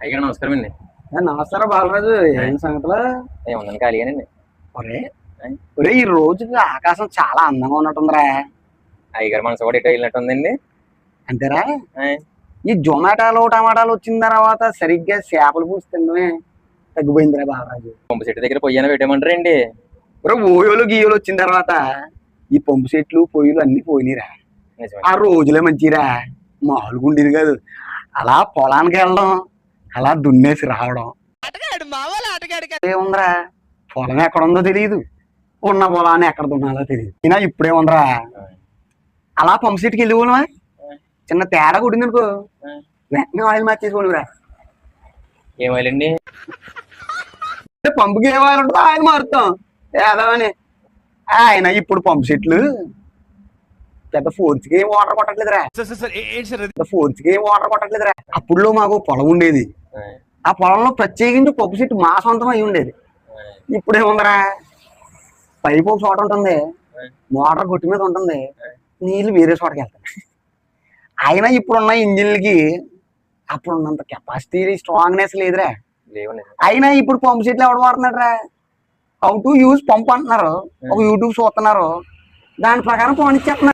అయ్యా నమస్కారం అండి. నమస్కారం బాలరాజు. ఏం సంగతులు? ఏముందండి ఖాళీగానండి. ఒరే ఒరే ఈ రోజుకి ఆకాశం చాలా అందంగా ఉన్నట్టుందిరా. అయ్యగారు మనసు కూడా ఇటు వెళ్ళినట్టుందండి. అంతేరా? ఆయ్. ఈ జొమాటోలు టమాటాలు వచ్చిన తర్వాత సరిగ్గా చేపలు పూసి తినడమే తగ్గిపోయిందిరా బాలరాజు. పంపు చెట్టు దగ్గర పొయ్యన పెట్టేమంటారండి. ఒరే ఓయోలు గీయోలు వచ్చిన తర్వాత ఈ పంపు చెట్లు పొయ్యిలు అన్ని పోయినాయిరా. నిజమే. ఆ రోజులే మంచిరా, మామూలుగా ఉండేది కాదు. అలా పొలానికి వెళ్ళడం, అలా దున్నేసి రావడం. ఏముందిరా, పొలం ఎక్కడుందో తెలియదు, ఉన్న పొలాన్ని ఎక్కడ దున్నాలో తెలియదు. అయినా ఇప్పుడేముందిరా, అలా పంపు సెట్కి వెళ్ళిపోవడమా, చిన్న తేడా కొట్టింది అనుకో వెంటనే ఆయిల్ మార్చేసుకోనిరా. ఏమైందండి? పంపుకి ఏ ఆయిల్ ఉంటుందో ఆయిల్ మారుతాం ఏదని. ఆయన ఇప్పుడు పంపు సెట్లు పెద్ద ఫోర్స్కి ఏం వాటర్ కొట్టట్లేదురా. ఫోర్స్కి ఏం వాటర్ కొట్టట్లేదురా. అప్పుడులో మాకు పొలం ఉండేది. ఆ పొలంలో ప్రత్యేకించి పంపు సెట్ మా సొంతం అయి ఉండేది. ఇప్పుడేముందరా, పైపు ఒక చోట ఉంటుంది, మోటార్ గొట్టి మీద ఉంటుంది, నీళ్ళు వేరే చోటకి వెళ్తాయి. అయినా ఇప్పుడున్న ఇంజిన్లకి అప్పుడున్నంత కెపాసిటీ స్ట్రాంగ్నెస్ లేదురా. అయినా ఇప్పుడు పంపు సెట్లు ఎవడు వాడుతున్నారా, హౌ టు యూజ్ పంప్ అంటున్నారు, ఒక యూట్యూబ్ చూస్తున్నారు, దాని ప్రకారం పోనిచ్చేస్తున్నారు.